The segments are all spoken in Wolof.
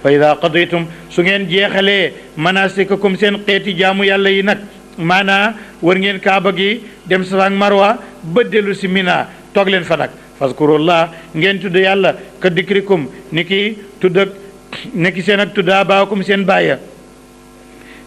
fa ida qadaytum su ngeen jeexalee manasikakum seen xeeti jaamu yàlla yi nag maanaa war ngeen kaaba gi dem Safa ak Marwa ba dellu si Mina toog leen fa nag fazkurullah ngeen tudd yàlla ka dikrikum ni ki tudd ak ni ki seen ak tudd abaakum seen bàyya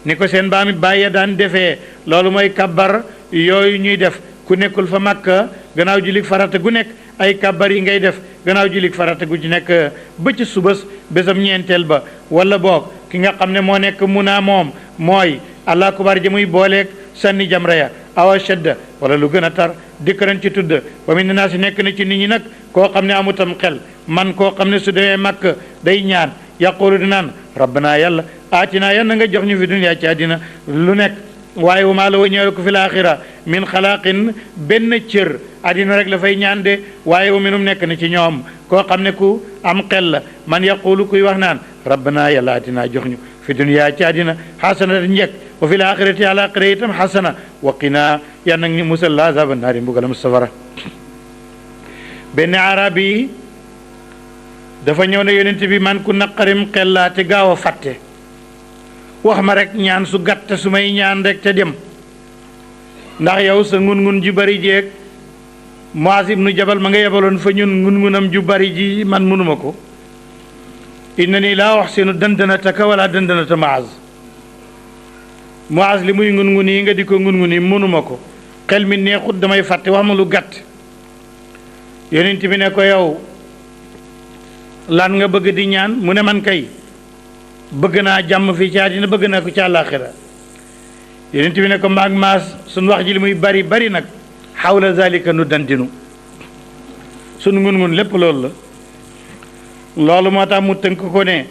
ni ko seen baami bàyya daan defee loolu mooy kabbar yooyu ñuy def ku nekkul fa Makka gannaaw julik farata gu nekk ay kabbar yi ngay def gannaaw julik farata gu ci nekk ba ci subas bésam ñeenteel ba wala boog ki nga xam ne moo nekk Muna moom mooy allah kubar ja muy booleeg sànni jamra ya awa shadda wala lu gën a tar dikkaran ci tudd wa min naasi nekk na ci nit ñi nag koo xam ne amutam xel man koo xam ne su demee Makka day ñaan yaqulu di naan rabbana yàlla aatinaa yan na nga jox ñu fi dunya ci àddina lu nekk waaye wa maa la ñeel ko fi laaxira min xalaaqin benn cër àddina rek la fay ñaan de waaye wa minum nekk na ci ñoom koo xam ne ku am xel la man yaqulu kuy wax naan rabbana yàlla aatinaa jox ñu fi dunya ci àddina xasana da njëkk wa fi laaxirati àlaaxira itam xasana wa qinaa yan nag ñu musal la azaba naari mbugalam safara benn arabi dafa ñëw ne yonent bi man ku naqarim xel laa te gaaw a fàtte wax ma rek ñaan su gàtt su may ñaan rek te dem ndax yow sa ngun-ngun ju bari jeeg Muaz ibnu Jabal ma nga yebaloon fa ñun ngun-ngunam ju bari ji man mënuma ko inna nii laa uxsinu dandanataka wala dandanata Muaz li muy ngun-ngun yi nga di ko ngun-ngun yi mënuma ko xel mi neexut damay fàtte wax ma lu gàtt yonent bi ne ko yow lan nga bëgg di ñaan mu ne man kay bëgg naa jàmm fii ci àddina bëgg naa ko ci àllaaxira yonent bi ne ko maag maas suñ wax ji li muy bari bari nag xawla zalika nu dandinu suñ ngun-ngun lépp loolu la loolu moo tax mu tënk ko ne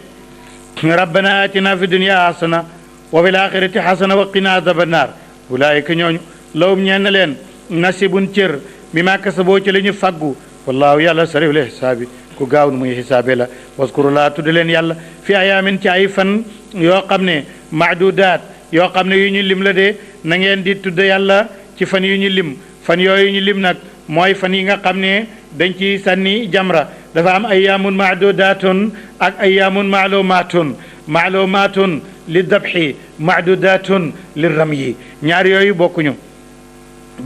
rabbana atina fi dunya hasana wa fil axirati hasana wa qina azaba naar ulaayika ñooñu lawum ñeen leen nasibun cër mi maa kasaboo ci la ñu faggu wallaahu yàlla sariwul xisaabi ku gaaw nu muy xisaabe la waskurulaa tudd leen yàlla fi ayaamin ci ay fan yoo xam ne maadudaat yoo xam ne yu ñu lim la de na ngeen di tudd yàlla ci fan yu ñu lim fan yooyu ñu lim nag mooy fan yi nga xam ne dañ ci sànni jamra dafa am ayaamun maadudaatun ak ayaamun maalumaatun li dabxi maadudaatun li ramyi ñaar yooyu bokkuñu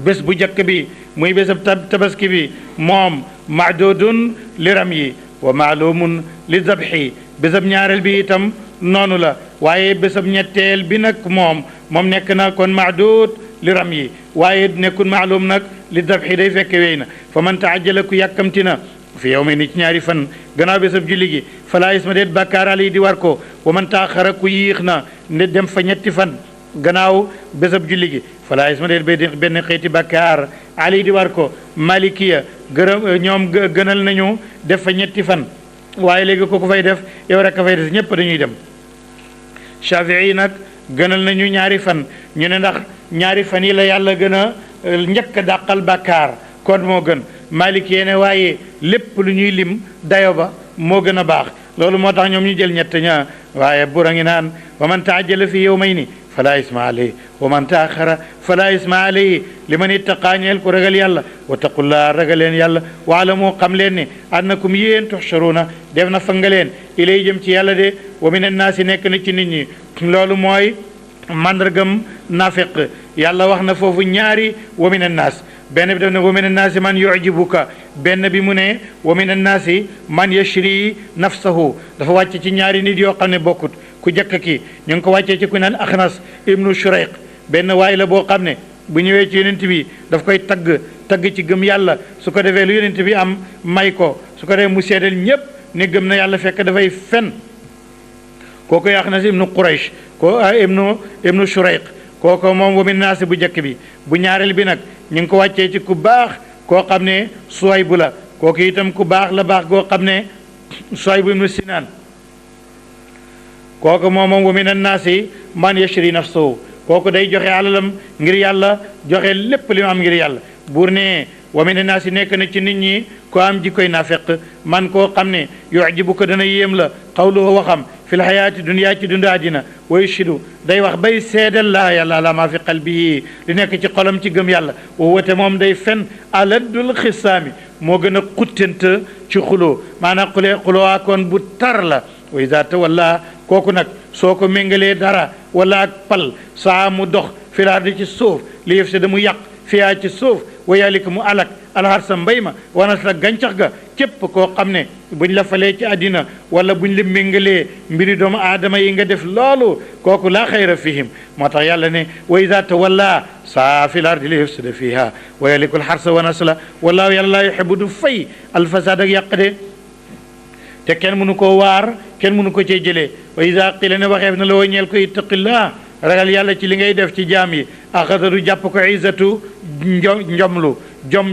bés bu jëkk bi muy bésab tabaski bi moom maadudun li ramyi wa maalumun li dabxi bésab ñaareel bi itam noonu la waaye bésab ñetteel bi nag moom nekk na kon maadud li ramyi waaye nekkul maalum nag li dabxi day fekk wéy na fa man taajala ku yàkkamti na fi yow mi ni ci ñaari fan gannaaw bésab julli gi falaa isma déet bàkkaar ali di war ko wa man taaxara ku yiix na ne dem fa ñetti fan gannaaw bésab julli gi falaa isma déet benn xeeti bàkkaar ali di war ko malikiya ñoom gënal nañu def fa ñetti fan waaye léegi ko fay def yow rek a fay des ñëpp dañuy dem Shafii nag gënal nañu ñaari fan ñu ne ndax ñaari fan yi la yàlla gën a njëkk a dàqal bàkkaar kon moo gën Malik yéene waaye lépp lu ñuy lim dayo ba moo gën a baax loolu moo tax ñoom ñu jël ñett ña waaye bura ngi naan wa man taajala fi yawmayni fala isma alayhi wa man taaxara fala isma alayhi li man ittaqaa ñeel ku ragal yàlla wa taqullaa ragal leen yàlla waalamu xam leen ne annakum yéen tuxsharuuna def na fa nga leen ilay jëm ci yàlla de wa min annaasi nekk na ci nit ñi loolu mooy mandargam nafiq yàlla wax na foofu ñaari wa min annaas benn bi def ne wa min annaasi man yujibuka benn bi mu ne wa min annaasi man yashri nafsahu dafa wàcc ci ñaari nit yoo xam ne bokkut ku jëkk ki ñu ngi ko wàccee ci ku naan Axnas ibnu Shurayq benn waay la boo xam ne bu ñëwee ci yonent bi daf koy tagg ci gëm yàlla su ko defee lu yonent bi am may ko su ko defee mu seedal ñépp ne gëm na yàlla fekk dafay fen kooku Axnas ibnu Quraysh ko ibnu Shurayq kooku moom wa min naasi bu njëkk bi bu ñaareel bi nag ñu ngi ko wàccee ci ku baax koo xam ne Suwaybu la kooku itam ku baax la baax goo xam ne Suwaybu ibnu Sinaan kooku moom wa min annaasi man yashri nafsahu kooku day joxe alalam ngir yàlla joxe lépp li mu am ngir yàlla buur ne wa min annaasi nekk na ci nit ñi ko am jikkoy naafeq man koo xam ne yujibu ko dana yéem la qawluhu waxam fil hayaati dunya ci dundu àddina wa yushidu day wax bay seedal la yàlla ala ma fi qalbihi li nekk ci xolam ci gëm yàlla woote moom day fen aladdul xisaami moo gën a xuttant ci xuloo maanaam xuloo akoon bu tar la wa iza tawalla kooku nag soo ko méngalee dara wala ak pal saa mu dox fil ardi ci suuf li yufsida mu yàq fiyaa ci suuf wa yalika mu alak alharsa mbay ma wanas la gàncax ga képp koo xam ne buñ la falee ci àddina wala buñ la méngalee mbiri doomu aadama yi nga def loolu kooku laa xayra fihim moo tax yàlla ne wa iza tawalla saa fil ardi li yufsida fiha wa yaliku alharsa wanas la wallaahu yàlla laa yuhibbu du fay alfasad ak yàq de te kenn mënu koo waar kenn mënu ko cee jëlee wa iza qila ne waxeef na la woo ñeel ko ittaqillah ragal yàlla ci li ngay def ci jaam yi axadadu jàpp ko izatu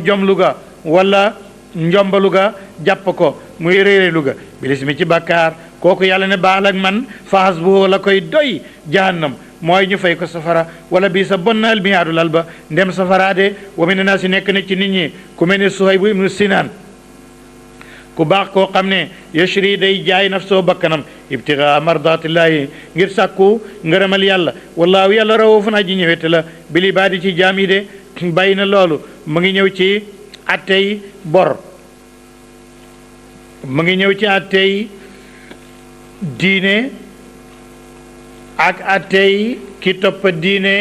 jomlu ga wala njombalu ga jàpp ko muy réeréelu ga bilismi ci bàkkaar kooku yàlla ne baal ak man faas bu la koy doy jahannam mooy ñu fay ko safara wala bii sa bon na almiyaadu lal ba ndem safara de wa mina naasi nekk na ci nit ñi ku mel ne Suhaybu ibnu Sinaan ku baax koo xam ne yashri day jaay nafsoo bakkanam ibtigaa mardatillahi ngir sàkku ngërëmal yàlla wallaahu yàlla rawoofun aji ñëwete la bil ibaadi ci jaam yi de bàyyi na loolu mu ngi ñëw ci attey bor mu ngi ñëw ci attey diine ak attey ki toppa diine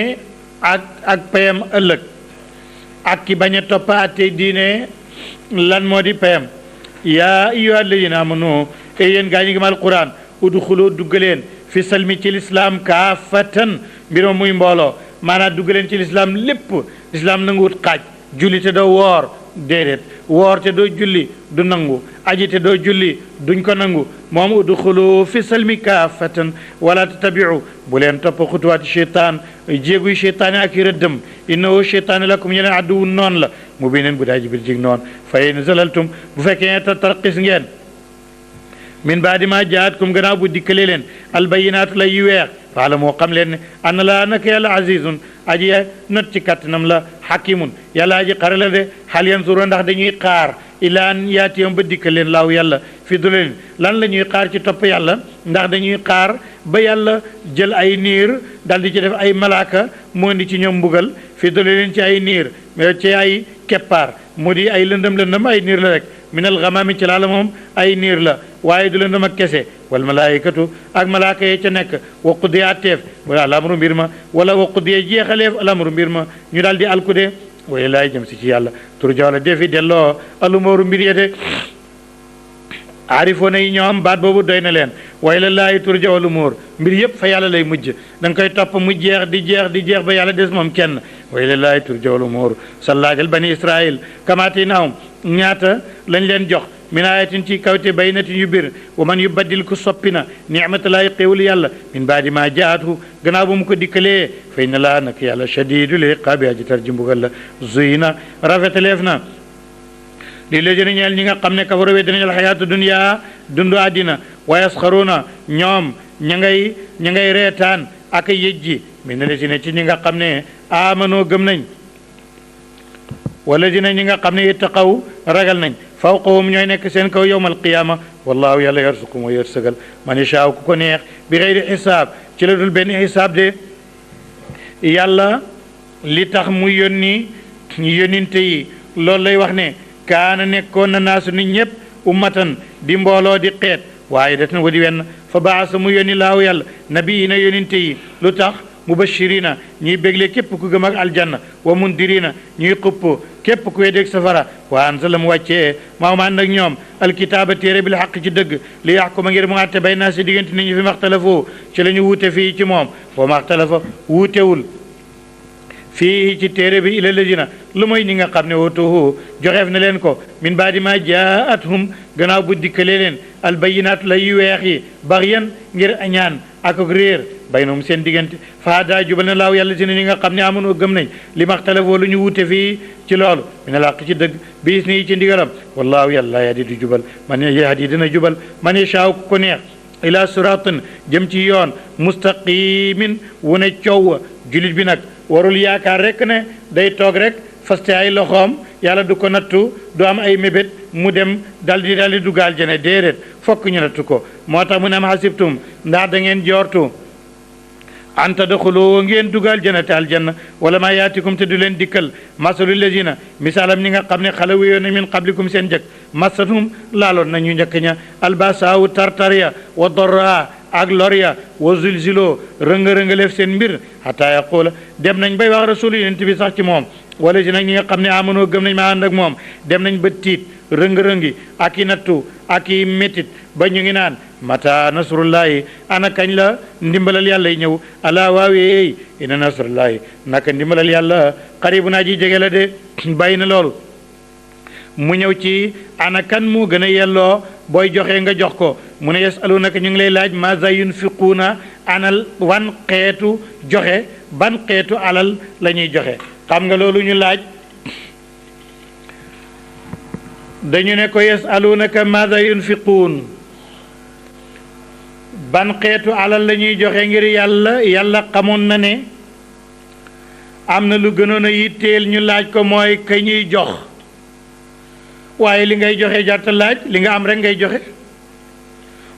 ak payam ëllëg ak ki bañ a toppa attey diine lan moo di payam yaa ayyuha alladina amanu e yéen gaa ñi gëm alquran udxulu duggaleen fi salmi ci lislaam kaafatan mbir muy mbooloo maanaam duggaleen ci lislaam lépp lislaam nanguwut xaaj julli te doo woor déedéet woor te doo julli du nangu aji te doo julli duñ ko nangu moom udxulu fi salmi kaafatan wala tatabiu bu leen topp xutuwaati cheytaan jéeguy cheytaane ak i rëddëm innahu cheytaane lakum ñeleen adduwu noon la mu bineen bu daa jibir jig noon fa in zalaltum bu fekkee ta tarqis ngeen min baadi ma jaatkum gannaaw bu dikkale leen albayinaatu lay yu weex faala moo xam leen ne ana laa naka yàlla azizun aji not ci kattanam la hakimun yàlla aji xare la de hal yanzuru ndax dañuy xaar ila an yaatiyam ba dikkal leen laaw yàlla fi dulalin lan la ñuy xaar ci topp yàlla ndax dañuy xaar ba yàlla jël ay niir dal di ci def ay malaaka mu indi ci ñoom mbugal fi dulalin ci ay niir ci ay keppaar mu di ay lëndëm ay niir la rek minal gamaami ci laala moom ay niir la waaye du lëndëm ak kese wal malaayikatu ak malaaka ye ca nekk wa qudiya atteef wala alamru mbir ma wala wa qudiya jeexaleef alamru mbir ma ñu daal di alkude waaye laay jëm si ci yàlla turja wala defi delloo alumooru mbir yete aarifoona yi ñoo am baat boobu doy na leen waaye la laay turja wal umuur mbir yëpp fa yàlla lay mujj da nga koy topp mu jeex di jeex ba yàlla des moom kenn waaye la laay turja wal umuur sa laajal bani israil kamaati naawum ñaata lañ leen jox min ayatin ci kawte baynatin yu bir wa man yubaddil ku soppina nicmatalaay xéewul yàlla min baadi ma jaatu gannaaw bu mu ko dikkalee fa inna laa nak yàlla shadidul iqaabi aji tar ji mbugal la zuyina rafetaleef na li la jëriñ ñeel ñi nga xam ne kafaru wedd nañu alxayaatu dunya dundu àddina wa yasxaruuna ñoom ña ngay reetaan ak yëjji min na si ne ci ñi nga xam ne amanoo gëm nañ wala dina ñi nga xam ne ittaqaw ragal nañ fawqahum ñooy nekk seen kaw yowmal qiyaama wallahu yàlla yarsuku moo yërsëgal man yashaa ku ko neex bi xeyri xisaab ci la dul benn xisaab de yàlla li tax mu yónni yónninte yi loolu lay wax ne kaana nekkoon na naasu nit ñëpp ummatan di mbooloo di xeet waaye det na wa di wenn fa baasa mu yónni laaw yàlla nabiina yónninte yi lu tax mubashirina ñuy bégle képp ku gëm ak aljanna wa mundirina ñuy xupp képp ku weddeeg safara wa anzala mu wàccee maa ma ànd ak ñoom alkitaaba téere bil xaq ci dëgg li yaxkuma ngir mu àtte bay naa si diggante nit ñi fi maxtalafoo ci la ñu wuute fii ci moom wa maxtalafa wuutewul fii ci téere bi ila ladina lu mooy ñi nga xam ne wootuhu joxeef na leen ko min baadi ma jaathum gannaaw bu dikkalee leen albayinaat la yu weex yi baxyan ngir añaan ak réer baynahum seen diggante faada jubal na laaw yàlla si ne ñi nga xam ne amoon gëm nañ li maxtalafoo lu ñu wuute fii ci loolu mina làq ci dëgg biis nii ci ndigalam wallaahu yàlla yahdi du jubal man yahdi dina jubal man yashaa ku ko neex ila siratin jëm ci yoon mustaqimin wu ne coow julit bi nag warul yaakaar rek ne day toog rek faste ay loxoom yàlla du ko nattu du am ay mébét mu dem daldi dugaal jene déedéet fokk ñu nattu ko moo tax mu ne am hasibtum ndax da ngeen joortu an tadxulu ngeen dugal jannata aljanna wala ma yaatikum te du leen dikkal masalul lazina misaalam ñi nga xam ne xala wéyoon min qablikum seen njëkk masatum laaloon nañu njëkk ña albasaawu tartarya wa dorra ak lorya wa zulzilo rënga-rëngaleef seen mbir hatta yaqula dem nañ bay wax rasul yonent bi sax ci moom wala si nag ñi nga xam ne amanoo gëm nañ ma ànd ak moom dem nañ ba tiit rëng-rëngi ak i nattu ak i métit ba ñu ngi naan mata nasrullahi ana kañ la ndimbalal yàlla yi ñëw ala waawee ina nasrullahi naka ndimbalal yàlla xaribu naa ji jege la de bàyyi na loolu mu ñëw ci ana kan moo gën a yelloo booy joxe nga jox ko mu ne yasalunaka ñu ngi lay laaj maza yunfiquuna anal wan xeetu joxe ban xeetu alal la ñuy joxe xam nga loolu ñu laaj dañu ne ko yasalunaka maza yunfiquun ban xeetu alal la ñuy joxe ngir yàlla xamoon na ne am na lu gënoon a yitteel ñu laaj ko mooy ka ñuy jox waaye li ngay joxe jarta laaj li nga am rek ngay joxe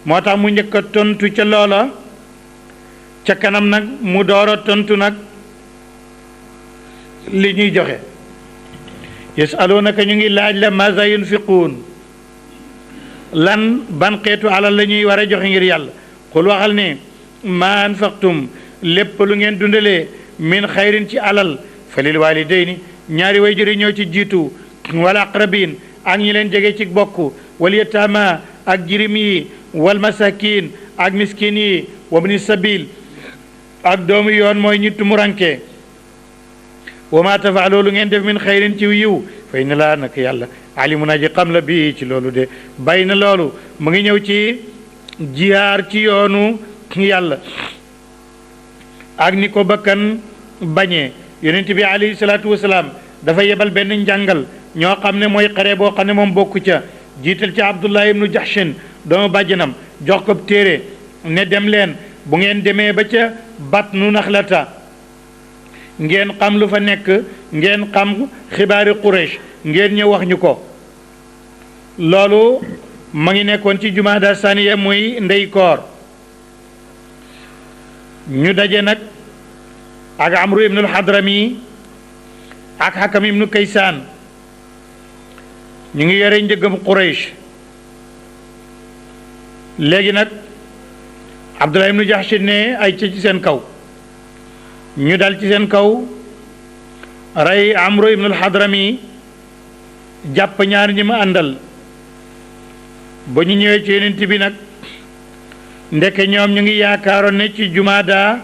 moo tax mu njëkk a tontu ca loola ca kanam nag mu door a tontu nag li ñuy joxe yasalunaka ñu ngi laaj la maza yunfiquun lan ban xeetu alal la ñuy war a joxe ngir yàlla xul waxal ne ma anfaqtum lépp lu ngeen dundalee min xayrin ci alal fa lil walidayni ñaari way jëri ñoo ci jiitu wal aqrabin ak ñi leen jege ci bokk wal yataama ak jirim yi wal masakin ak miskin yi wa bni sabil ak doomu yoon mooy ñi tumuranke wa ma tafaalu lu ngeen def min xayrin ci yiw fa inna laa nak yàlla alimun aji xam la bii ci loolu de bàyyi na loolu mu ngi ñëw ci jihaar ci yoonu yàlla ak ni ko bakkan bañee yonent bi alayhi salaatu wasalaam dafa yebal benn njàngal ñoo xam ne mooy xare boo xam ne moom bokku ca jiital ca Abdullah ibnu Jahshin doomu bàjjanam jox ko téere ne dem leen bu ngeen demee ba ca Batnu Naxlata ngeen xam lu fa nekk ngeen xam xibaari Quraysh ngeen ñëw wax ñu ko loolu ma ngi nekkoon ci jumaada saniya muy ndey koor ñu daje nag ak Amru ibnul Hadrami ak Hakam ibnu Kaysaan ñu ngi yore njëggam Quraysh léegi nag Abdullah ibnu Jahshin ne ay ci seen kaw ñu dal ci seen kaw rey Amru ibnul Hadrami jàpp ñaar ñi ma àndal ba ñu ñëwee ci yonent bi nag ndeke ñoom ñu ngi yaakaaroon ne ci jumaada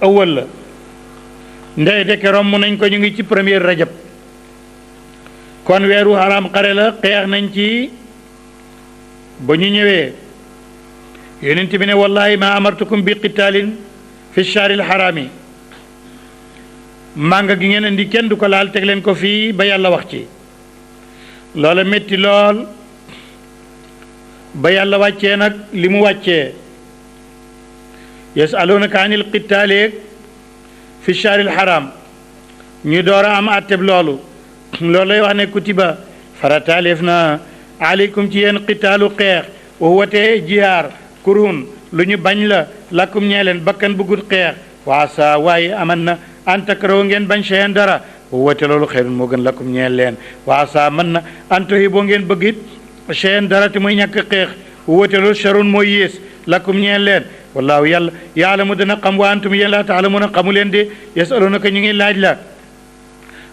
awal la ndey deke romb nañ ko ñu ngi ci premier rajab kon weeru haram xare la xeex nañ ci ba ñu ñëwee yonent bi ne wallahi ma amartukum bi qitaalin fi shahril harami mànga gi ngeen indi kenn du ko laal teg leen ko fii ba yàlla wax ci loola métti lool ba yàlla wàccee nag li mu wàccee yasalunaka anil qitaali fi shahril haram ñu door a am atteb loolu loolu lay wax ne kutiba farataaleef na aleykum ci yéen qitaalu xeex wa huwa te jihaar kurun lu ñu bañ la lakkum ñee leen bakkan bëggut xeex waa sa waaye aman na an takrahu ngeen bañ shay'an dara wa huwa te loolu xeyrun moo gën lakkum ñeel leen waa sa mën na an tuhibbu ngeen bëgg it shay'an dara te muy ñàkk xeex wa huwa te loolu sharrun mooy yées lakkum ñeel leen wallaahu yàlla yaalamu dana xam wa antum yéen laa taalamuuna xamu leen de yasalunaka ñu ngi laaj la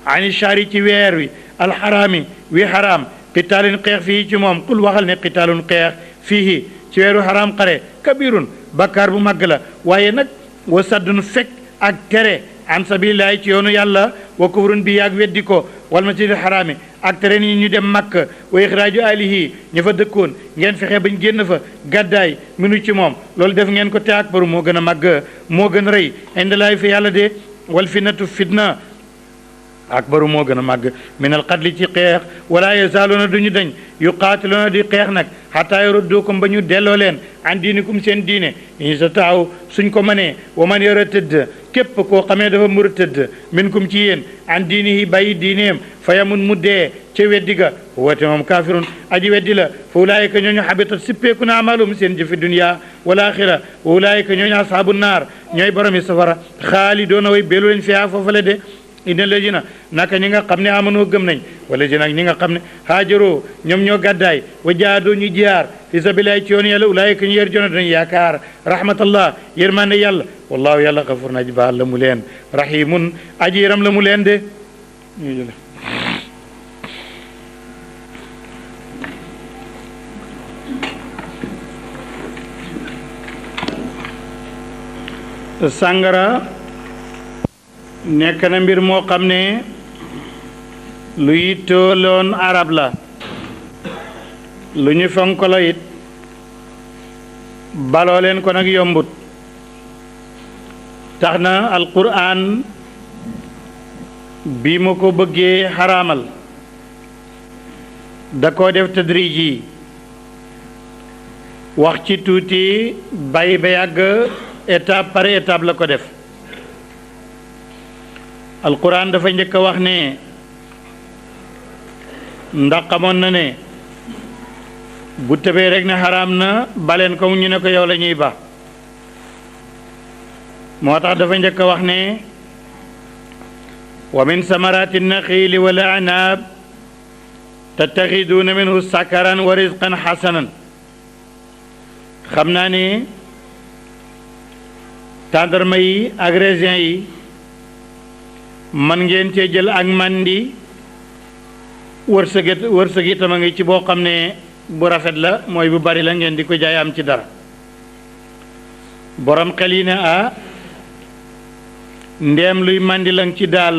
ani shari ci weer wi alxaraami wi xaraam qitaalin xeex fii ci moom qul waxal ne qitaalun xeex fii ci weeru xaraam xare kabirun bakkaar bu màgg la waaye nag wa saddun fekk ak tere an sabilillahi ci yoonu yàlla wa kufrun bi yaag weddi ko wal masjidil xaraami ak tere ni ñu dem Makka wa ixraaju alihi ña fa dëkkoon ngeen fexe bañ génn fa gàddaay minu ci moom loolu def ngeen ko te akbaru moo gën a màgg moo gën a rëy indallaahi fi yàlla de wal fitnatu fitna akbaru moo gën a màgg min al qatli ci xeex wala yazaaluuna duñu dañ yuqaatiluuna di xeex nag xataa yaruddukum ba ñu delloo leen an diinikum seen diine in sa taaw suñ ko mënee wa man yara tëdd képp koo xamee dafa mur tëdd minkum ci yéen an diinihi bàyyi diineem fa yamun mu dee ca weddi ga woote moom kaafirun aji weddi la fa ulaayika ñooñu habitat sippeeku na amalum seen jëfi dunya wal axira wa ulaayika ñooñu ashaabu naar ñooy boromi safara xaalidoona way beelu leen fiha foofale de inna lajina naka ñi nga xam ne amanoo gëm nañ wala ji nag ñi nga xam ne haajaroo ñoom ñoo gàddaay wa jaadoo ñu jiyaar fi sabilillahi ci yoon yàlla ulaayika ñu yer jono dañ yaakaar rahmatallah yërmande yàlla wallahu yàlla xafur na ji baal la mu leen rahimun aji yëram la mu leen de sàngara nekk na mbir moo xam ne lu yitteeloon arab la lu ñu fonk la it baloo leen ko nag yombut tax na alquran bi mu ko bëggee xaraamal da koo def tadriji wax ci tuuti bàyyi ba yàgg étape par étape la ko def alquran dafa njëkk a wax ne ndax xamoon na ne bu tëbee rek ne xaraam na baleen ko ñu ne ko yow la ñuy ba moo tax dafa njëkk a wax ne wa min samarati naxiili wal anaab tattaxiduuna minhu sakaran wa rizqan xasanan xam naa ne tàndarma yi ak raisin yi man ngeen cee jël ak mandi wërsëg itam a ngi ci boo xam ne bu rafet la mooy bu bari la ngeen di ko jaay am ci dara borom xel yi ne ndeem luy mandi lang ci daal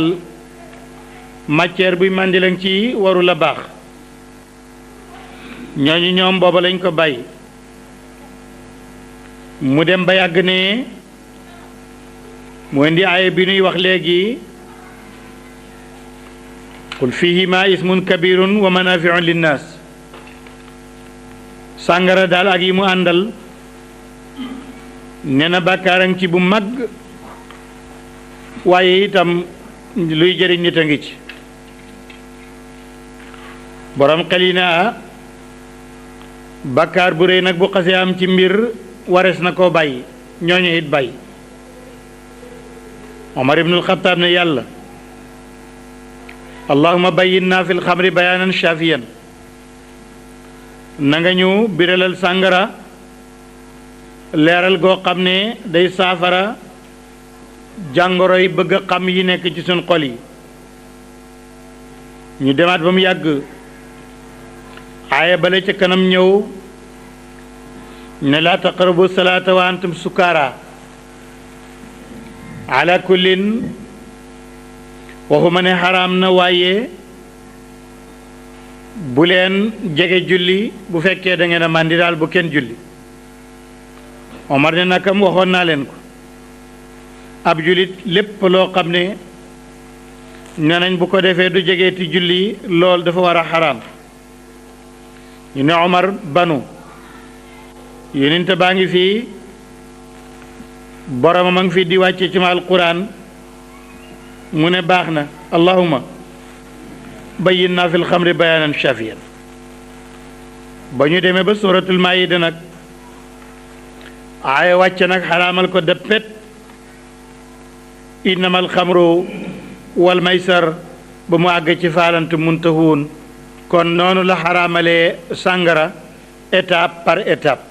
matière buy mandi lang ci waru la baax ñooñu ñoom booba lañ ko bàyyi mu dem ba yàgg ne mu indi aaya bi nuy wax léegi qul fihima ismun kabirun wa manafiun linnas sàngara daal ak yi mu àndal nee na bàkkaaran ci bu mag waaye itam luy jëriñ nit a ngi ci borom xel yi ne bàkkaar bu rëy nag bu xasee am ci mbir warees na koo bàyyi ñooñu it bàyyi Omar ibnul Xataab ne yàlla allahuma bayyinna fi lxamri bayaanan shafiyan na nga ñu biralal sàngara leeral goo xam ne day saafara jàngoro yi bëgg a xam yi nekk ci suñ xol yi ñu demaat ba mu yàgg aaya bale ca kanam ñëw ne laa taqrabu salaata wa antum sukaara ala kullin waxuma ne xaraam na waaye bu leen jege julli bu fekkee da ngeen a màndi daal bu kenn julli Omar ne nakam waxoon naa leen ko ab jullit lépp loo xam ne nee nañ bu ko defee du jegeeti julli lool dafa war a xaraam ñu ne Omar banu yonent baa ngi fii boromam a ngi fi di wàcce ci ma alquran mu ne baax na allahuma bayyinna fi lxamri bayaanan shafiyan ba ñu demee ba suratul maayida nag aaya wàcce nag xaraamal ko dëppet innama alxamru wal maysar ba mu àgg ci faalantu muntahuun kon noonu la xaraamalee sàngara étape par étape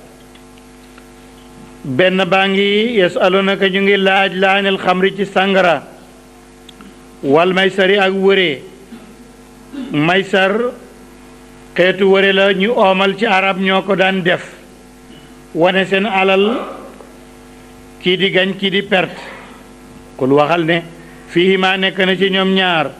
benn baa ngi yasalunaka ñu ngi laaj laanil xamri ci sàngara wal maysari ak wëree maysar xeetu wëre la ñu oomal ci arab ñoo ko daan def wane seen alal kii di gañ kii di perte kul waxal ne fiihima nekk na ci ñoom ñaar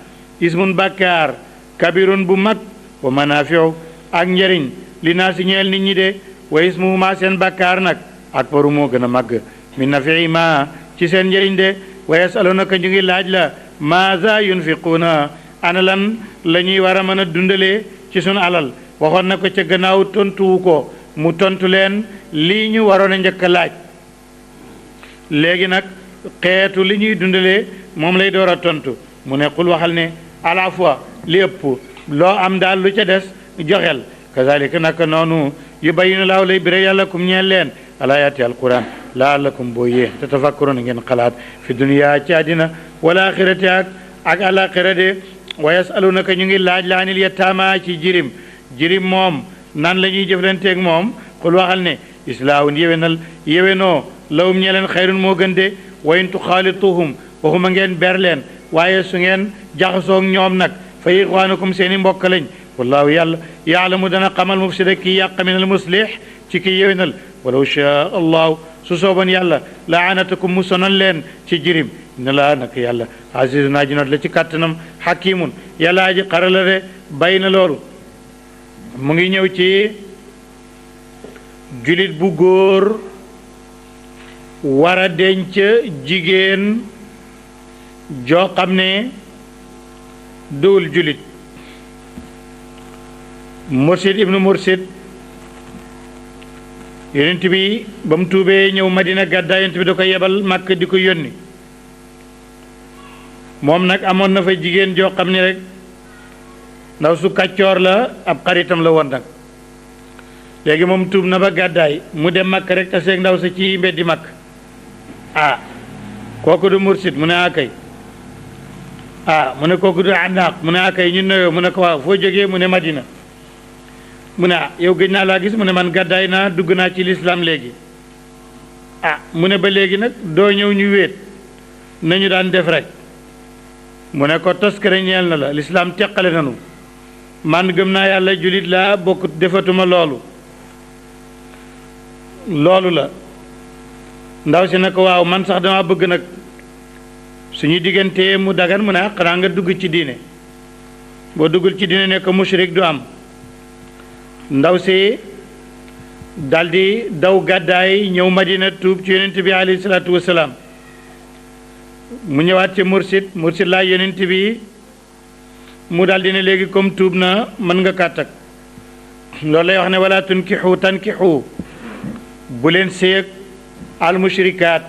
ismun bàkkaar kabirun bu mag wa manaafiu ak njëriñ li naa si ñeel nit ñi de wa ismuhuma seen bàkkaar nag akbaru moo gën a màgg min nafiihima ci seen njëriñ de wa yasalunaka ñu ngi laaj la maaza yunfiquuna ana lan la ñuy war a mën a dundalee ci sunu alal waxoon na ko ca gannaaw tontuwu ko mu tontu leen lii ñu waroon a njëkk a laaj léegi nag xeetu li ñuy dundalee moom lay door a tontu mu ne xul waxal ne à la fois li ëpp loo am daal lu ca des joxel kazalika naka noonu yubayyinu laahu lay bire yàlla kum ñeel leen alayaati alquran laallakum boo yee te tafakkuruna ngeen xalaat fi dunya ci àddina wala axirati ak alaxira de wa yasalunaka ñu ngi laaj la anil yataama ci jirim moom nan la ñuy jëflanteeg moom xul waxal ne islaahun yéwénoo lawum ñe leen xayrun moo gën de wa in tuxaalituhum waxuma ngeen ber leen waaye su ngeen jaxasoog ñoom nag fa ixwaanukum seeni mbokk lañ wallaahu yàlla yaalamu dana xamal mufsida kii yàq min al muslih ci kii yéwénal walaw shaa allahu su sooban yàlla la anatakum mu sonal leen ci jirim inna laa nak yàlla azizun aji not la ci kàttanam xakimun yàlla aji xarala de bay na loolu mu ngi ñëw ci julit bu góor war a denc jigéen joo xam ne dowul julit mursid ibnu mursid yonent bi ba mu tuubee ñëw madina gàddaay yonent bi da ko yebal màkk di ko yónni moom nag amoon na fa jigéen joo xam ne rek ndaw su kàccoor la ab xaritam la woon nag léegi moom tuub na ba gàddaay mu dem màkk rek taseeg ndaw sa ci mbeddi màkk kooku du mursid mu ne akay mu ne kooku du àndaaq mu ne akay ñu nuyoo mu ne ko waaw foo jógee mu ne madina mu ne yow gëj naa laa gis mu ne man gàddaay naa dugg naa ci lislaam léegi mu ne ba léegi nag doo ñëw ñu wéet nañu daan def rek mu ne ko toskare ñeel na la lislaam teqale nanu man gëm naa yàlla julit laa bokk defatuma loolu la ndaw si ne ko waaw man sax dama bëgg nag suñu diggante mu dagan mu ne xanaa nga dugg ci diine boo duggul ci diine ne ko mushrik du am ndaw si daldi daw gàddaay ñëw madina tuub ci yonent bi alayhi salaatu wasalaam mu ñëwaat ci mursid laa yonent bi mu daldi ne léegi comme tuub na mën nga kàttak loolu lay wax ne wala tankixu bu leen séeg al mushrikaat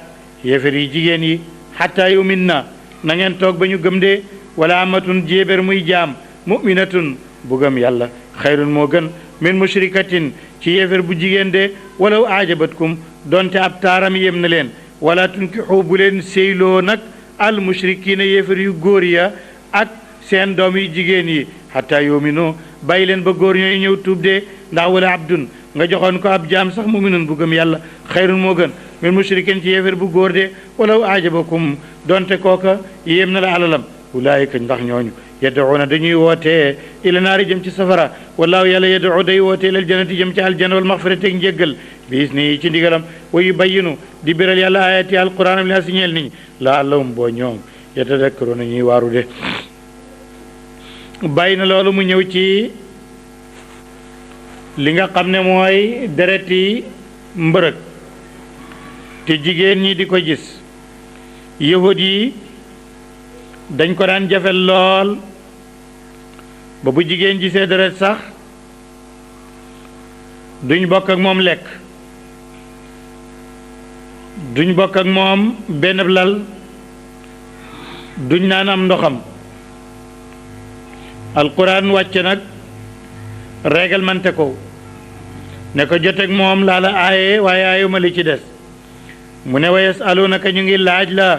yéefar yi jigéen yi xataa yumin na ngeen toog ba ñu gëm de wala amatun jéebér muy jaam muminatun bu gëm yàlla xayrun moo gën min mushrikatin ci yéefar bu jigéen de walaw aajabatkum donte ab taaram yem na leen wala tunkixu bu leen séyloo nag al mushrikiina yéefar yu góor ya ak seen doom yu jigéen yi xataa yuminu bàyyi leen ba góor ñooy ñëw tuub de ndax wala abdun nga joxoon ko ab jaam sax muminun bu gëm yàlla xayrun moo gën min mushrikin ci yéefar bu góor de walaw aajabakum donte kooka yéem na la alalam ulaayika ndax ñooñu yad'uuna dañuy wootee ila naari jëm ci safara wallaahu yàlla yad'u day wootee ilal jannati jëm ci aljanna wal maxfirati ak njéggal bi isni ci ndigalam wa yubayyinu di biral yàlla ayati alquran li si ñeel niñ laallahum boo ñoom yatadakkaruuna ñuy waaru de bàyyi na loolu mu ñëw ci li nga xam ne mooy dereti mbërëg te jigéen ñi di ko gis yahud yi dañ ko daan jafel lool ba bu jigéen gisee deret sax duñ bokk ak moom lekk duñ bokk ak moom benn lal duñ naan am ndoxam alquran wàcce nag réglementé ko ne ko joteeg moom laa la aaye waaye aayuma li ci des mu ne wa yasalunaka ñu ngi laaj la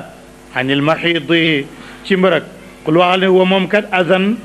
anil maxiidi ci mbërëg xul waxal ne wa moom kat azan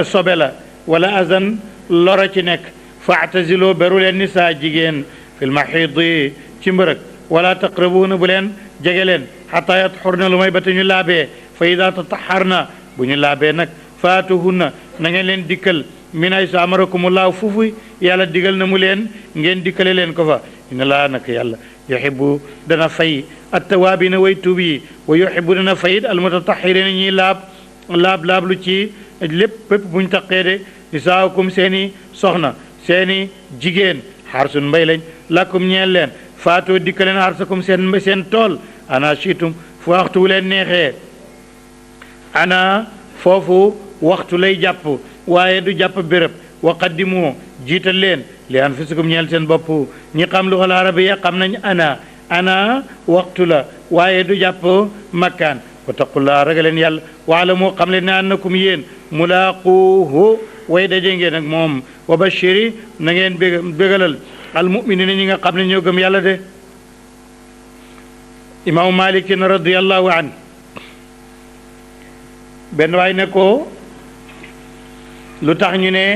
sobe la wala azan lora ci nekk faataziloo beru leen nisaa jigéen fil maxiidi ci mbërëg wala taqrabuuna bu leen jege leen xataa yatxurna lu may ba te ñu laabee fa ida tataxarna bu ñu laabee nag faatuhunna na ngeen leen dikkal min aysu amarakumullahu fufu yàlla digal na mu leen ngeen dikkale leen ko fa inna laa nag yàlla yuhibbu dana fay attawaabina way tuub yi wa yuhibbu dana fayit almutatahirina ñiy laab lu ci lépp pépp buñ taqee de nisaakum seeni soxna seeni jigéen xarsun mbay lañ lakum ñeel leen faatoo dikkaleen xarsakum seen tool ana shiitum fu waxtu wu leen neexee ana foofu waxtu lay jàpp waaye du jàpp béréb wa qaddimu jiital leen li anfusikum ñeel seen bopp ñi xam luxal arabiya xam nañ ana waxtu la waaye du jàpp makkaan wa taqullaa ragaleen yàlla waalamu xam leen ne annakum yéen mulaaquuhu way daje ngeen ak moom wa bashiri na ngeen bégalal almuminina ñi nga xam ne ñoo gëm yàlla de imaamu malikin radiallahu an benn waay ne ko lu tax ñu ne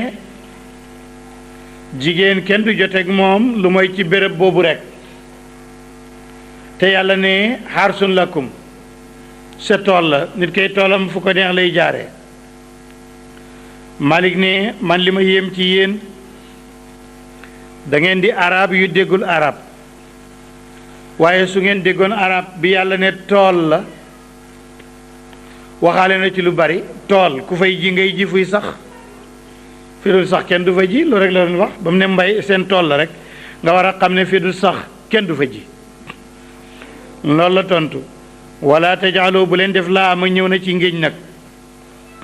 jigéen kenn du joteeg moom lu mooy ci béréb boobu rek te yàlla ne xaarsun lakum sa tool la nit kay toolam fu ko neex lay jaare Malik ne man li ma yéem ci yéen da ngeen di arab yu déggul arab waaye su ngeen déggoon arab bi yàlla ne tool la waxaale na ci lu bari tool ku fay ji ngay ji fuy sax fi dul sax kenn du fa ji loolu rek la doon wax ba mu ne mbay seen tool la rek nga war a xam ne fi dul sax kenn du fa ji loolu la tontu wala tajaaloo bu leen def laa ma ñëw na ci ngéej nag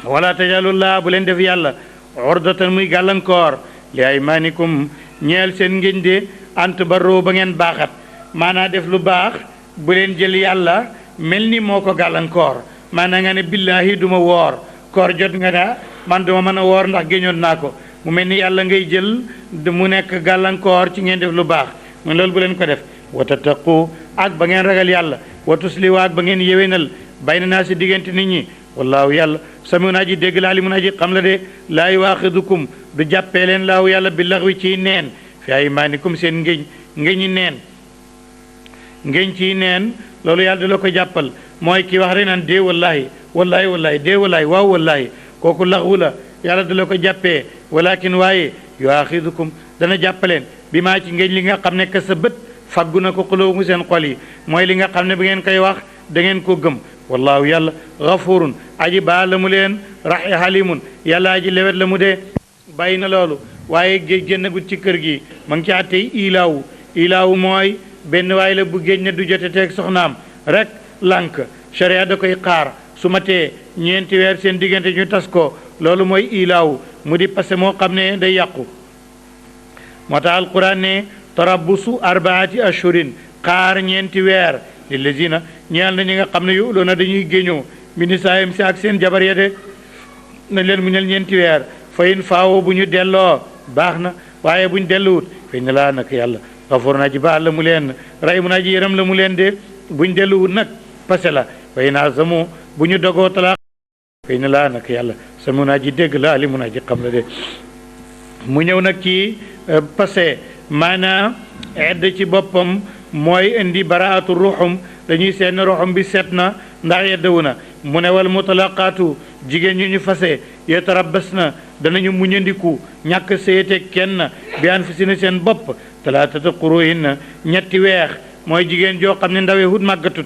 wala tajaalu laa bu leen def yàlla ordatan muy gàllankoor li aymaanikum ñeel seen ngéej de ant baroo ba ngeen baaxat maanaa def lu baax bu leen jël yàlla mel ni moo ko gàllankoor maanaa nga ne billaahi duma woor koor jot nga ne man duma mën a woor ndax géñoon naa ko mu mel ni yàlla ngay jël mu nekk gàllankoor ci ngeen def lu baax mu loolu bu leen ko def wa tattaqu ak ba ngeen ragal yàlla wa tusliwa ak ba ngeen yéwénal bay na naa si diggante nit ñi wallaahu yàlla samiun aji dégg la alimun aji xam la de laa yuwaaxidukum du jàppee leen laahu yàlla bi laxwi ciy neen fi aymaanikum seen ngéñi neen ngéñ ciy neen loolu yàlla du la ko jàppal mooy kii wax rek naan dee wallaahi wallaahi wallaahi dee wallaahi waaw wallaahi kooku laxwu la yàlla du la ko jàppee walakin waaye yuwaaxidukum dana jàppaleen bi maa ci ngéñ li nga xam ne ka sa bët faggu na ko xulóomu seen xol yi mooy li nga xam ne bi ngeen koy wax da ngeen ko gëm wallaahu yàlla gafurun aji baa la mu leen raxi halimun yàlla aji lewet la mu dee bàyyi na loolu waaye géej génnagut ci kër gi ma ngi ci àttey ilaawu mooy benn waay la bu géej ne du jote teeg soxnaam rek lànk sharia da koy xaar su ma tee ñeenti weer seen diggante ñu tas ko loolu mooy ilaawu mu di passé moo xam ne day yàqu moo tax alquran ne tarabbusu arbaati ashurin xaar ñeenti weer lillazina ñeel na ñi nga xam ne yu loona dañuy géñoo mi nisaayam si ak seen jabar ya de nañ leen mu ñel ñeenti weer fayin faawo bu ñu delloo baax na waaye bu ñu delluwut fay na laa nag yàlla xafoor naa ji baax la mu leen ray mu naa ji yëram la mu leen de bu ñu delluwut nag passé la fay naa samu bu ñu dogoo talaax fay na laa nag yàlla samu naa ji dégg la li mu naa ji xam la de mu ñëw nag ci passé maanaam edd ci boppam mooy indi baraatu ruuxum dañuy seen ruuxum bi set na ndax yeddawu na mu ne wal mutalaqaatu jigéen ñu ñu fase yatarabbas na danañu muñandiku ñàkk séyete kenn bi anfusina seen bopp talaatata quruhin ñetti weex mooy jigéen joo xam ne ndawee hut màggatut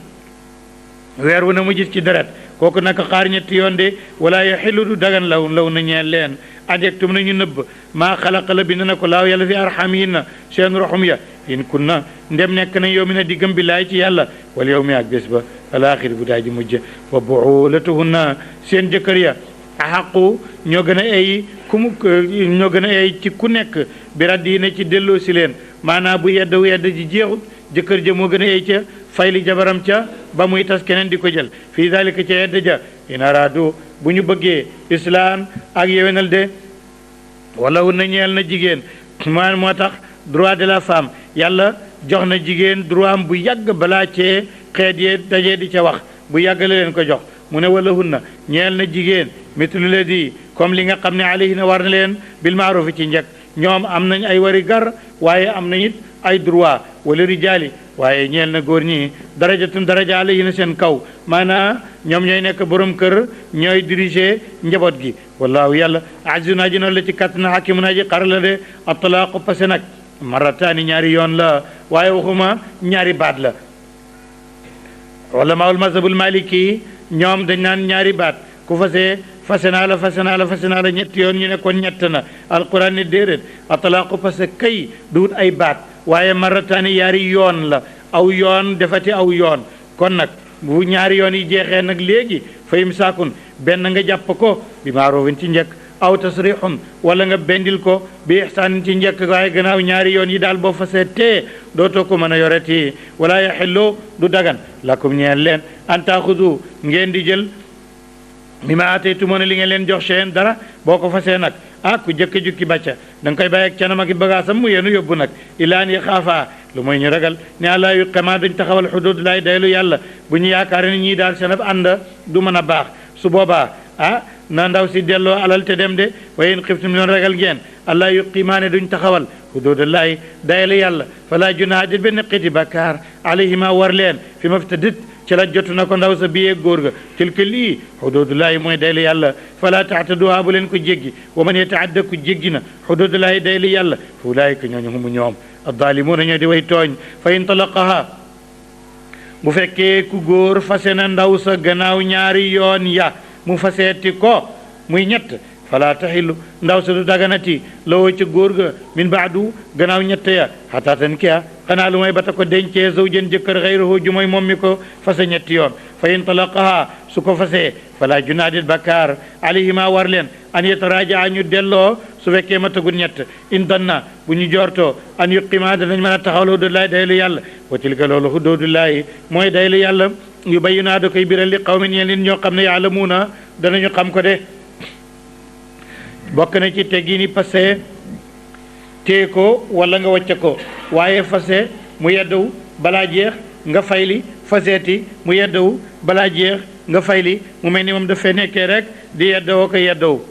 weer wu na mu gis ci deret kooku naka xaar ñetti yoon de wala yaxillu du dagan law na ñeel leen adektum nañu nëbb maa xalaqa la bind na ko laaw yàlla fi arxamihinna seen roxum ya in kunna ndem nekk nañ yow mi na diggam billaay ci yàlla wal yow mi ak bés ba alaaxir bu daa ji mujj wa buulatuhunna seen jëkkër ya axaqu ñoo gën a ay ñoo gën a ay ci ku nekk bi raddi na ci delloo si leen maanaam bu yedd ji jeexut jëkkër ja moo gën a ay ca fayli jabaram ca ba muy tas keneen di ko jël fii dalika ca yedd ja in araadu bu ñu bëggee islam ak yewenal de wala wun na ñeel na jigéen moo tax droit de la femme yàlla jox na jigéen droit am bu yàgg balaa cee xeet yee dajee di ca wax bu yàgg la leen ko jox mu ne wala hun na ñeel na jigéen mitlu la di comme li nga xam ne alayhi na war na leen bil maarufi ci njëkk ñoom am nañ ay wari gar waaye am nañ it ay droit wala rijaali waaye ñeel na góor ñi darajatun daraja alayhi na seen kaw maanaa ñoom ñooy nekk borom kër ñooy diriger njaboot gi wallaahu yàlla azizun aji noonu la ci kàttan hakimun aji xar la de atalaaqu passé nag marataani ñaari yoon la waaye waxuma ñaari baat la wala maawul mazhabul maliki ñoom dañ naan ñaari baat ku fase naa la ñetti yoon ñu ne kon ñett na alquran ne déedéet atalaaqu passé kay duut ay baat waaye marataani yaari yoon la aw yoon defati aw yoon kon nag bu ñaari yoon yi jeexee nag léegi fa imsaakun benn nga jàpp ko bi maaroofin ci njëkk aw tasrixun wala nga bendil ko bi ihsaanin ci njëkk waaye gannaaw ñaari yoon yi daal boo fasee tee dootoo ko mën a yoreti wala yaxillu du dagan lakum ñeel leen an taaxudu ngeen di jël mimma aataytumuuna li ngeen leen jox shay'an dara boo ko fasee nag ku jëkk jukki bàcca da nga koy bàyyi ak canam ak bagaasam mu yenu yóbbu nag illaa an yaxaafa lu mooy ñu ragal ne àllaa yuqiimaa duñ taxawal xuduudallaahi daylu yàlla bu ñu yaakaar ne ñii daal seen ab ànd du mën a baax su boobaa na ndaw si delloo alal te dem de wa in xiftum loon ragal ngeen àllaa yuqiimaa ne duñ taxawal xuduudallaahi daylu yàlla falaa junaaha dit benn xiti bakkaar alayhima war leen fi maftadat ci la jotu na ko ndaw sa biyee góor ga tilka lii xuduudullaahi mooy daylu yàlla fala taataduha bu leen ko jéggi wa man yataadda ku jéggi na xuduudullaahi daylu yàlla fa ulaayika ñooñu humu ñoom addaalimuuna ñoo di way tooñ fa in talaqaha bu fekkee ku góor fase na ndaw sa gannaaw ñaari yoon ya mu faseeti ko muy ñett fala taxillu ndaw sa du daganati lawoo ci góor ga min baadu gannaaw ñett ya xataa tankiha xanaa lu may bata ko dencee zawjan jëkkër xayruhu ju mooy moom mi ko fase ñetti yoon fa in talaqaha su ko fasee fala junaadit bakkaar alayhima war leen an yataraaja ñu delloo su fekkee matagul ñett in danna bu ñu jortoo an yuqima danañ mën a taxawal huduudullaahi daylu yàlla wa tilka loolu huduudullaahi mooy daylu yàlla yu bayyinaa da koy biral li qawmin ñeen ñoo xam ne yaalamuuna danañu xam ko de bokk na ci teggi ni passé tée ko wala nga wàcce ko waaye fase mu yeddawu balaa jeex nga fayli faseeti mu yeddawu balaa jeex nga fayli mu mel ni moom dafay nekkee rek di yeddawoo ko yeddawu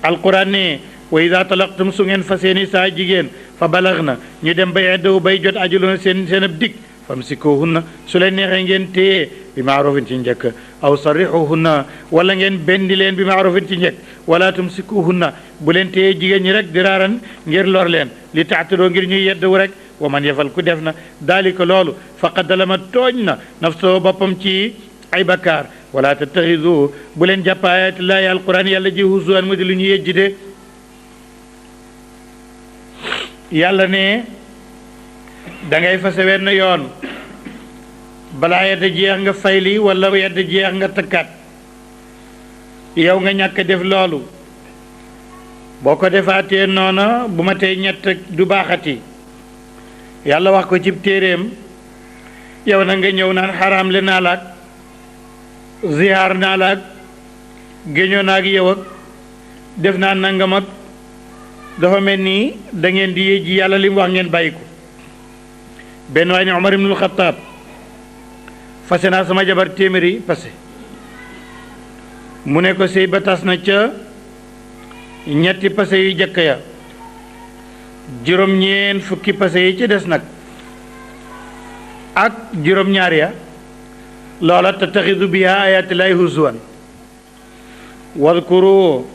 alquran ne wa ida talaqtum su ngeen fasee ni saa jigéen fa balax na ñu dem ba yeddawu bay jot ajuloon seen ab dig famsikuhunna su leen neexee ngeen téye bi maarufin ci njëkk aw sarixuhunna wala ngeen bendi leen bi maarufin ci njëkk wala tumsikuhunna bu leen téye jigéen ñi rek diraaran ngir lor leen li taatadoo ngir ñuy yeddawu rek wa man yafal ku def na daalika loolu faqad dalama tooñ na nafsoo boppam ci ay bakkaar wala tattaxidu bu leen jàpp ayatillaahi alquran yàlla ji huzuwan mu di lu ñu yejji de yàlla ne da ngay fase wenn yoon balaa yedda jeex nga fayli wala yedda jeex nga tëkkaat yow nga ñàkk def loolu boo ko defaatee noona bu ma tey ñett du baaxati yàlla wax ko ci téeréem yow na nga ñëw naan xaraam le naa laag zihaar naa laag géñoo naag yow ak def naa nangam ak dafa mel nii da ngeen di yéji yàlla li mu wax ngeen bàyyi ko benn waay ne Omar ibnul Xataab fase naa sama jabar téeméeri passé mu ne ko sëy ba tas na ca ñetti passé yu jëkk ya juróom-ñeen fukki passé yi ci des nag ak juróom-ñaar ya loola tattaxidu biha ayatillaahi huzuwan wadkuru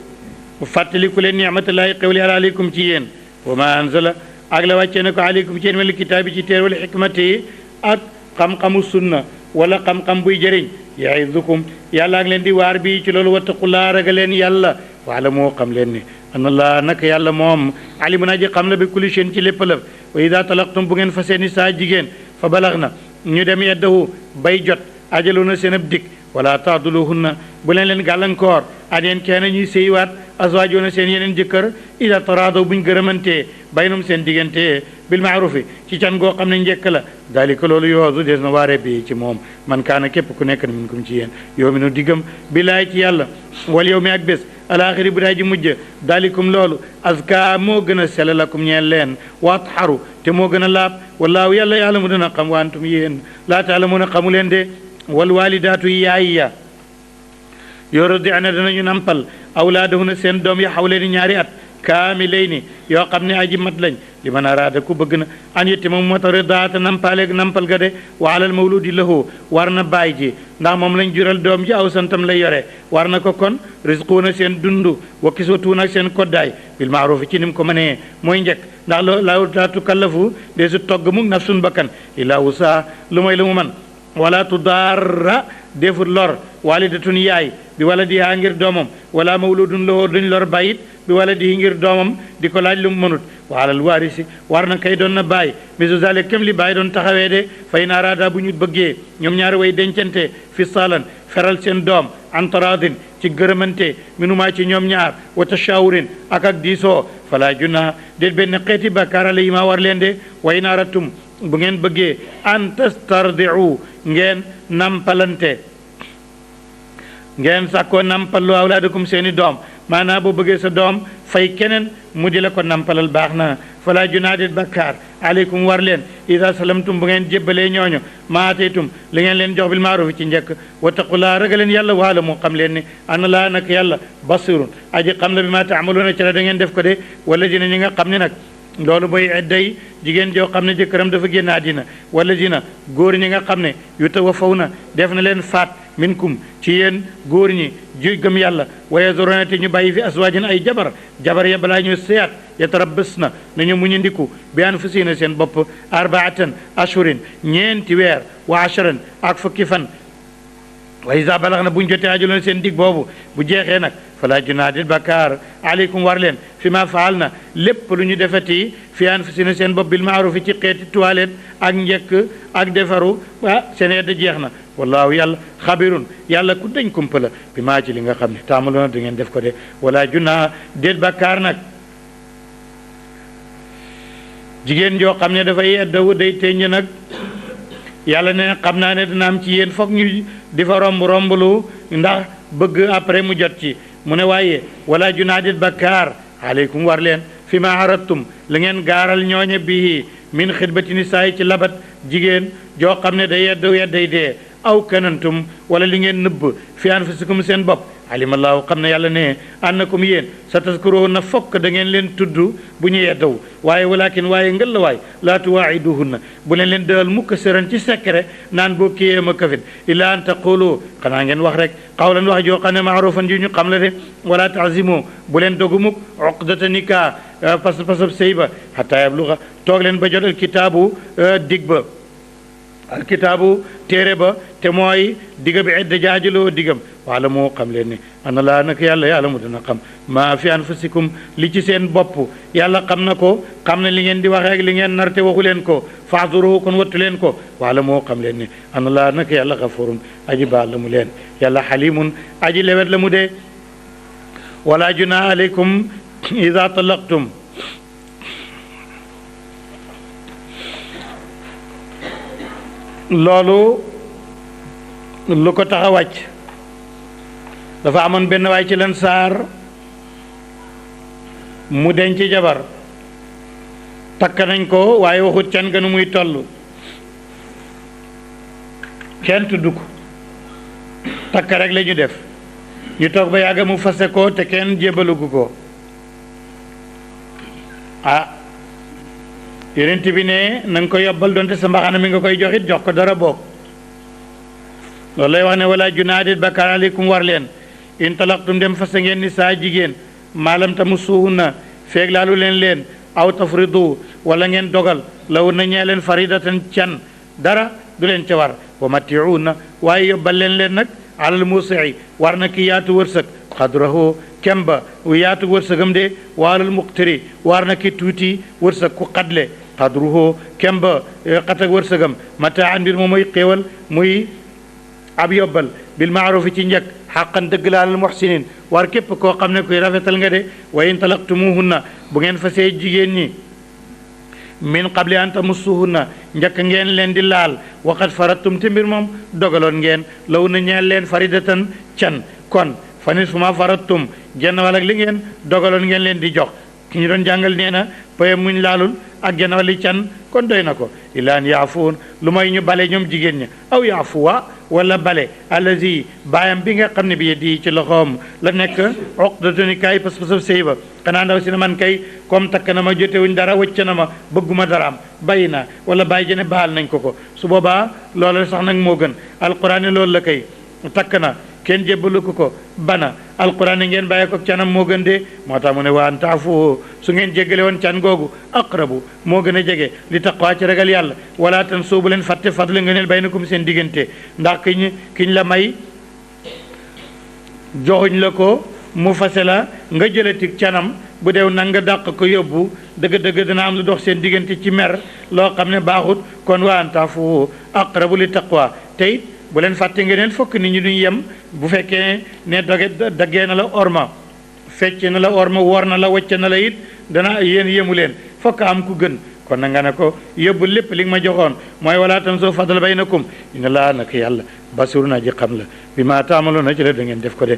fàttaliku leen nicmatullaahi xewli aleykum ci yéen wa ma anzala ak la wàccee na ko aleykum ci yéen wala kitaabi ci téer wala xikmati ak xam-xamu sunna wala xam-xam buy jëriñ yaidukum yàlla ak leen di waar bi ci loolu wattaqullaa ragal leen yàlla waala moo xam leen ni anallah naka yàlla moom alimun aji xam la bi kulli seen ci lépp la wa ida talaqtum bu ngeen fa seeni saa jigéen fa balax na ñu dem yeddahu bay jot ajalu na seen ab dik wala taaduluhunna bu leen leen gàllankoor an yeen kenn ñuy séywaat azwaajoona seen yeneen jëkkër ida taraadaw buñ gërëmantee baynum seen diggante bil maarufi ci can goo xam ne njëkk la dalika loolu yoosu des na waare bi ci moom man kaana képp ku nekk na min kum ci yéen yow mi nu diggam billaay ci yàlla wal yow mi ak bés alaaxiri bu daa ji mujj dalikum loolu azka moo gën a sell lakum ñeel leen wa atharu te moo gën a laab wallaahu yàlla yàlla mu dina xam wa antum yéen laa taalamuuna xamu leen de wal walidaatu yaay ya yuraddi'na danañu nampal awlaadahunna seen doom ya xawleeni ñaari at kaamilayni yoo xam ne aji mat lañ li man araada ku bëgg na an yetti moom moo tax ridaata nampaleeg nampal ga de wa alal mawludi lahu war na baay ji ndax moom lañ jural doom ji aw santam lay yore war na ko kon risquuna seen dundu wa kiswatuuna ak seen koddaay bil maarufi ci nim ko mënee mooy njëkk ndax laa tukallafu de su togg muk nafsun bakkan illaa wusaa lu mooy lu mu man wala tudaarra defut lor walidatun yaay bi wala di haa ngir doomam wala mawludun lahu duñ lor bayit bi wala di ngir doomam di ko laaj lu mu mënut wa alal waarisi war na kay doon na bàyyi misu zalik kem li bàyyi doon taxawee de fay na araada bu ñu bëggee ñoom ñaari way dencante fi saalan feral seen doom an taradin ci gërëmante minumaa ci ñoom ñaar wa tashawurin ak diisoo fala junnaha déet benn xeeti bakkaar alayhima war leen de wa in aratum bu ngeen bëggee an tastardiu ngeen nampalante ngeen sàkkoo nampallu awlaadakum seeni doom maanaam boo bëggee sa doom fay keneen mu di la ko nampalal baax na fala junaadit bakkaar aleykum war leen ida salamtum bu ngeen jébbalee ñooñu maateytum li ngeen leen jox bil maaruf ci njëkk wattaqulaa ragaleen yàlla waala mu xam leen ni ana laa nag yàlla basirun aji xam la bi ma taamaluuna ci la da ngeen def ko de wala dina ñi nga xam ne nag loolu mooy edday jigéen joo xam ne jëkkëram dafa génn àddina wala dina góor ñi nga xam ne yu tawaffawna def na leen faat minkum ci yéen góor ñi ju gëm yàlla wa yazuruna te ñu bàyyi fi aswaajin ay jabar ya balaa ñu seyaat yatarabbas na nañu muñu ndiku bi anfusina seen bopp arbaatan ashurin ñeenti weer wa asharan ak fukki fan wa iza balax na bu ñu jotee ajuloon seen dig boobu bu jeexee nag fala junaadil bakkaar aleykum war leen fi ma faal na lépp lu ñu defati fi anfusina seen bopp bil maarufi ci xeeti toilette ak njëkk ak defaru seen yedda jeex na wallaahu yàlla xabirun yàlla ku dañ kumpa la bi maa ci li nga xam ne taamaloona da ngeen def ko de wala junaa déet bakkaar nag jigéen joo xam ne dafay yeddawu day teññ nag yàlla ne xam naa ne dina am ci yéen foog ñu di fa romblu ndax bëgg après mu jot ci mu ne waaye wala junaadit bakkaar aleykum war leen fi ma arattum la ngeen gaaral ñooñe bii min xidbati nisaay ci labat jigéen joo xam ne day yedday dee aw kanantum wala li ngeen nëbb fi anfusikum seen bopp alimallahu xam ne yàlla ne annakum yéen sa taskuruhunna fokk da ngeen leen tudd bu ñu yeddaw waaye walakin waaye ngel la waay laa tuwaa'iduhunna bu leen leen dëal mukk sëran ci secret naan boo kiyee ma kafit illa an taqulu xanaa ngeen wax rek qawlan wax joo xam ne maarufan ji ñu xam la de wala tazimu bu leen dogu mukk uqdata nikaa pasab sëy ba hatta yabluga toog leen ba jot alkitaabu dig ba alkitaabu téere ba te mooy digga bi idda jaajaloo diggam wala moo xam leen ni ana laa nag yàlla mu dina xam maa fi anfusikum li ci seen bopp yàlla xam na ko xam ne li ngeen di waxee ak li ngeen narte waxu leen ko fahduruhu kon wattu leen ko wala moo xam leen ni ana laa nag yàlla gafurun aji baal la mu leen yàlla xalimun aji lewet la mu dee wala junaa aleykum ida talaqtum loolu lu ko tax a wàcc dafa amoon benn waay ci leen saar mu denc jabar takk nañ ko waaye waxut can gënu muy toll kenn tudd ko takk rek la ñu def ñu toog ba yàgg mu fase ko te kenn jébalugu ko yonent bi ne na nga ko yobbal donte sa mbaxana mi nga koy joxit jox ko dara boog loolu lay wax ne wala junaadit bakkaar aleykum war leen in talaqtum dem fase ngeen ni saa jigéen maalam tamassuhunna feeg laalu leen aw tafridu wala ngeen dogal law na ñee leen faridatan can dara du leen ca war wa matiuuna waaye yobbal leen nag alal musii war na ki yaatu wërsëg xadrahu kemba yaatu wërsëgam de waalal muqtiri war na ki tuuti wërsëg ku xadle xadruhu kemba xatak wërsëgam mataan mbir moom muy xéewal muy ab yobbal bil maarufi ci njëkk xaqan dëgg la alal muxsinin war képp koo xam ne kuy rafetal nga de wa in talaqtumuhunna bu ngeen fasee jigéen ñi min qabli an tamussuhunna njëkk ngeen leen di laal waqad faradtum te mbir moom dogaloon ngeen law na ñeel leen faridatan can kon fa nisfu ma faradtum genn wàll ak li ngeen dogaloon ngeen leen di jox ki ñu doon jàngal nee na paye muñ laalul ak genn wàlli can kon doy na ko illa an yaafuun lu may ñu bale ñoom jigéen ñi aw yaafuwa wala bale allazi baayam bi nga xam ne bi di ci loxoom la nekk uqdatu nikaay pas-pasab sëy ba xanaa ndaw si ne man kay comme takk na ma jotewuñ dara wëcc na ma bëgguma daraam bàyyi naa wala bàyyi jëne baal nañ ko su boobaa loolu sax nag moo gën alquran ne loolu la kay takk na kenn jébbalu ko bana alquran ne ngeen bàyyi ko canam moo gën de moo tax mu ne waan taafu su ngeen jéggale woon can googu aqrabu moo gën a jege li taqwa ci ragal yàlla wala tan soobu leen fàtte fadle ngëneel baynakum seen diggante ndax kiñ la may joxuñ la ko mu fase la nga jëlatik canam bu deew nag nga dàq ko yóbbu dëgg-dëgg dana am lu dox seen diggante ci mer loo xam ne baaxut kon waan taafu aqrabu li taqwa tey bu leen fàtte ngeen fokk nit ñi duñ yem bu fekkee ne daggee na la orma fecc na la orma woor na la wacc na la it dana yéen yemu leen fokk am ku gën kon na nga ne ko yóbbu lépp li nga ma joxoon mooy wala tansu fadla baynakum inna laa nak yàlla basirun ji xam la bi ma taamaloona ci la da ngeen def ko de